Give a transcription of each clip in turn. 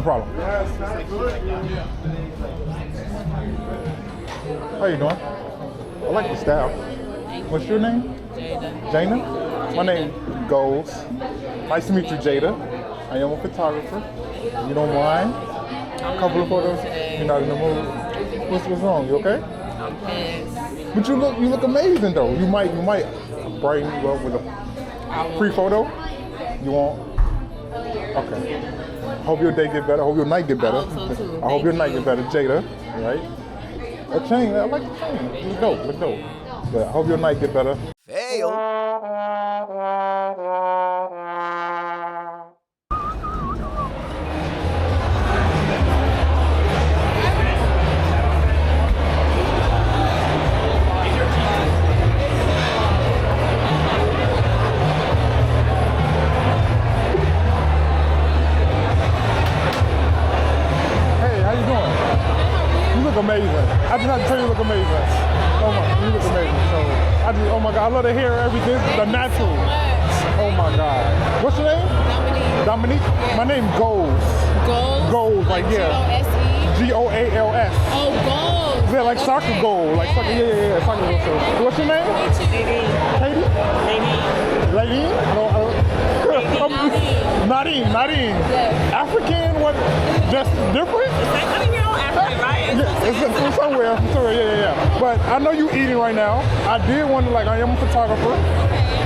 No problem. How you doing? I like the style. What's your name? Jada. Jana? My name Goals. Nice to meet you, Jada. I am a photographer. You don't mind? A couple of photos. You're not in the mood. What's wrong? You okay? I'm pissed. But you look amazing though. You might brighten you up with a free photo. You want? Okay. Hope your day get better. Hope your night get better. I hope so too. I hope your night get better, Jada. Right? A chain. I like the chain. Look dope. Look dope. But I hope your night get better. Fail. Amazing. I just have to tell you, you look amazing. Oh my, you look amazing. So oh my God, I love to hear everything. The natural. Oh my God. What's your name? Dominique. Dominique. Yeah. My name Goals. Goals. Goals, like yeah. G-O-S-E. G-O-A-L-S. Oh, goals. Yeah, like soccer goal, like soccer. Yeah, soccer goal. So, what's your name? Katie. Katie. Lady. No. Nadine. Yes. African. What? Just different? I mean, you're all African, right? Yeah, it's from somewhere, yeah. But I know you eating right now. I did want to, I am a photographer.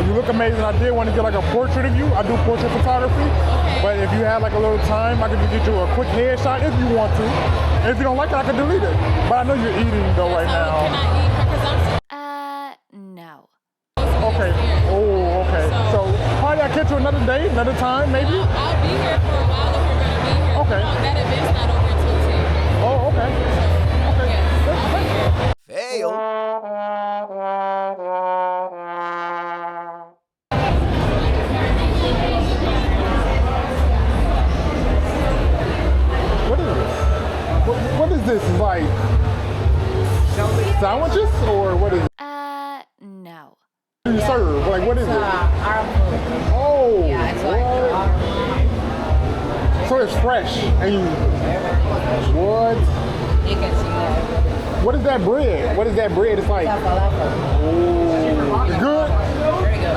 You look amazing. I did want to get a portrait of you. I do portrait photography. Okay. But if you had a little time, I could just get you a quick headshot if you want to. And if you don't like it, I could delete it. But I know you're eating though right now. Can I eat her consumption? No. Okay. Oh, okay. So probably I'll catch you another day, another time, maybe? I'll be here for a while if you're going to be here. Okay. That event's not over until 10. Oh, okay. Okay. Fail. What is this? Like sandwiches or what is it? No. What do you serve? Like what is it? Arab food. Oh. Yeah, it's like So it's fresh and you what? you can see that. What is that bread? What is that bread? It's like Falafel. oh, it's good? Very good.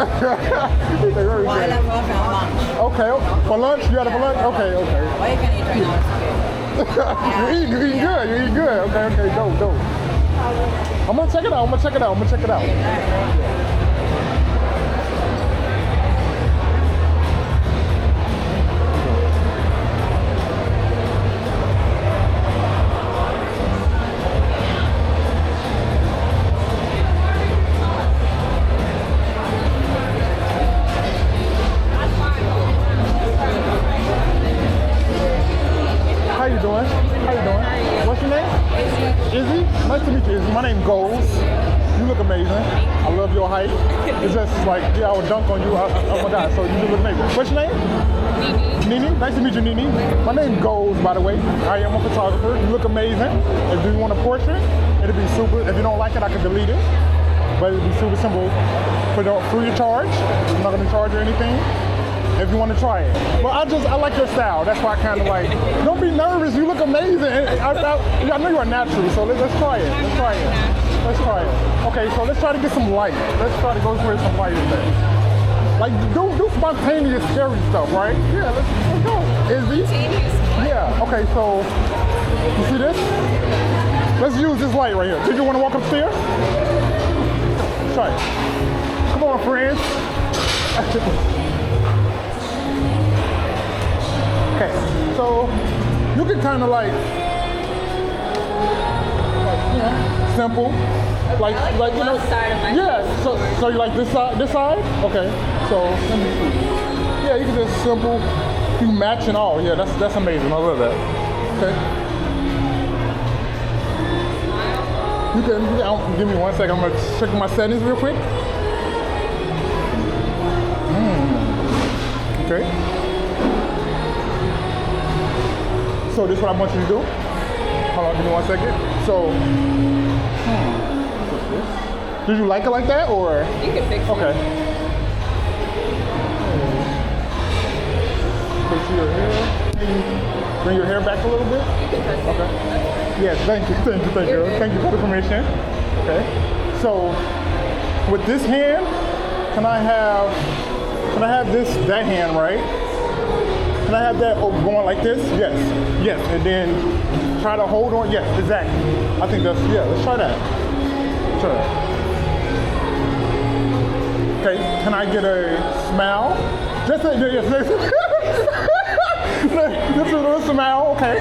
It's very Well, I good. love falafel for lunch. Okay, for lunch? You got it for lunch? Okay. Well, you can eat right now. It's okay. You eat good. You eat good. Okay, dope. I'm gonna check it out. How you doing? What's your name? Izzy. Nice to meet you, Izzy. My name Goals. You look amazing. I love your height. It's just like, I would dunk on you. Oh my God, so you look amazing. What's your name? Nini. Nice to meet you, Nini. My name Goals, by the way. I am a photographer. You look amazing. If you want a portrait, it'll be super. If you don't like it, I can delete it. But it'll be super simple. Free of charge. I'm not gonna charge you anything. If you want to try it. But I like your style. That's why I kind of like, don't be nervous. You look amazing. I know you are natural, so let's try it. Let's try it. Okay, so let's try to get some light. Let's try to go for some light in there. Like, do spontaneous, scary stuff, right? Yeah, let's go. Izzy? Yeah, okay, so, you see this? Let's use this light right here. Did you want to walk upstairs? Let's try it. Come on, friends. Okay, so you can kind of like simple, like yeah. So you like this side? Okay. So let me see. Yeah, you can just simple, you match and all. Yeah, that's amazing. I love that. Okay. You can give me 1 second. I'm gonna check my settings real quick. Okay. So this is what I want you to do. Hold on, give me 1 second. So, did you like it like that, or? You can fix it. Okay. Fix your hair. Bring your hair back a little bit. Okay. Yes, thank you. Thank you for the permission. Okay. So with this hand, can I have that hand, right? Can I have that going like this? Yes, and then try to hold on. Yes, exactly. I think that's, yeah, let's try that. Try that. Okay, can I get a smile? Just a, yes, just a little smile, okay.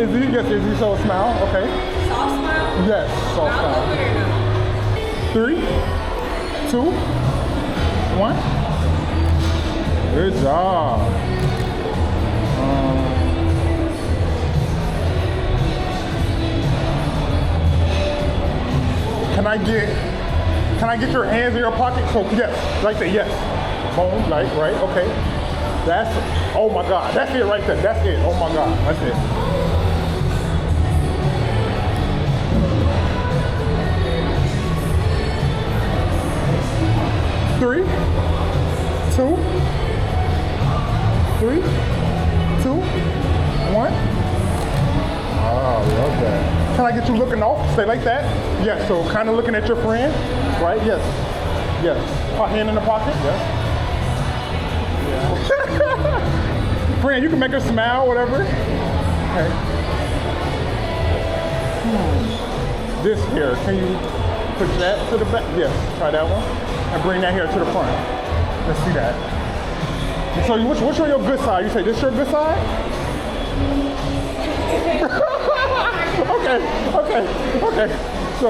Is he so a smile? Okay. Soft smile? Yes, soft I'll smile. over here now. 3, 2, 1. Good job. Can I get your hands in your pocket? So yes, like that, yes. Boom, like, right, okay. That's, oh my God, that's it right there, that's it, oh my God, that's it. Three, two, 3, 2, 1. Oh, I love that. Can I get you looking off? Stay like that? Yes, so kind of looking at your friend, right? Yes. Yes. Hand in the pocket? Yes. Yeah. Friend, you can make her smile, whatever. Okay. This here, can you push that to the back? Yes, try that one. And bring that here to the front. Let's see that. So which on your good side? You say this your good side? Okay. So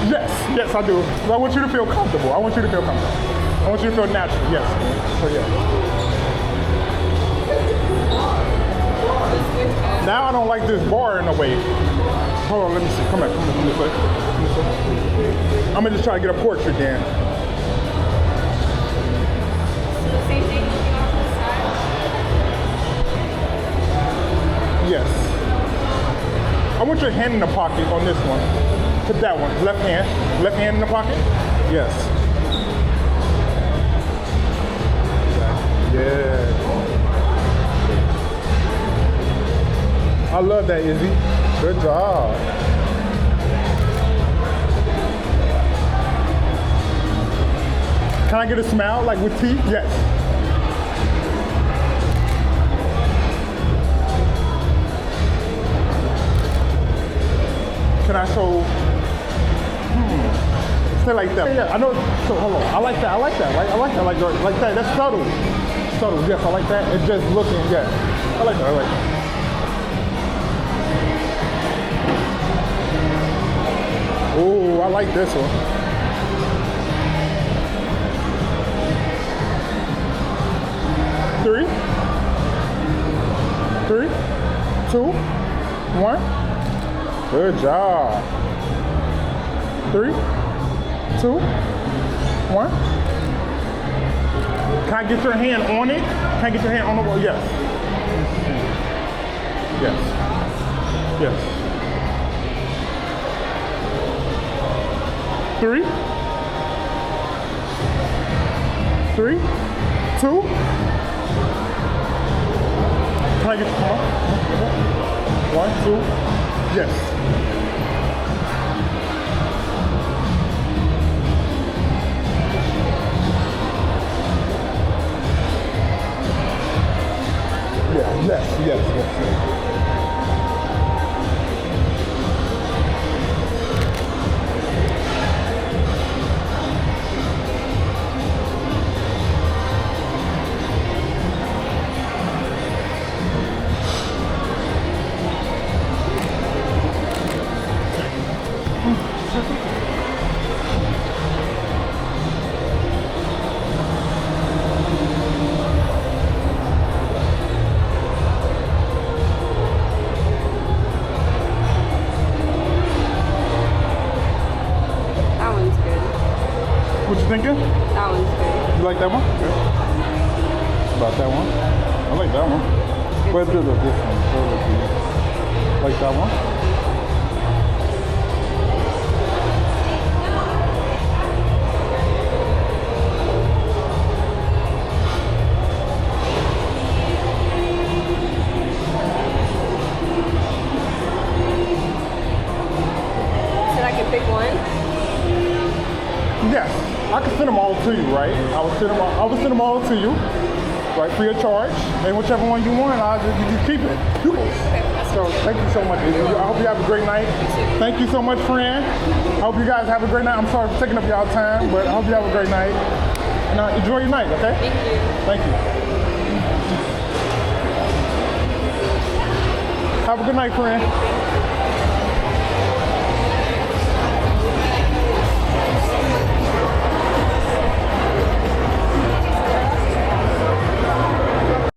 yes, I do. But I want you to feel comfortable. I want you to feel natural. Yes. So yeah. Now I don't like this bar in the way. Hold on, let me see. Come this way. I'm gonna just try to get a portrait then. Same thing looking off the side. Yes. I want your hand in the pocket on this one. Put that one. Left hand in the pocket. Yes. Yeah. I love that, Izzy. Good job. Can I get a smile, like with teeth? Yes. Can I show? Stay like that. Yeah, I know. So hold on. I like that. Right? I like that. Like that. That's subtle. Yes, I like that. It's just looking. Yeah. I like that. Oh, I like this one. Three, 2, 1. Good job. 3, 2, 1. Can I get your hand on it? Can I get your hand on the wall? Yes. Yes. 3, 2. Can I get your hand? 1, 2. Yes. Yes. What you thinking? That one's good. You like that one? Okay. About that one? I like that one. Where's this one? Like that one? send them all to you, right? I would send them all to you, right, free of charge. And whichever one you want, you just keep it. So thank you so much. I hope you have a great night. Thank you so much, friend. I hope you guys have a great night. I'm sorry for taking up y'all time, but I hope you have a great night. And enjoy your night, okay? Thank you. Thank you. Have a good night, friend.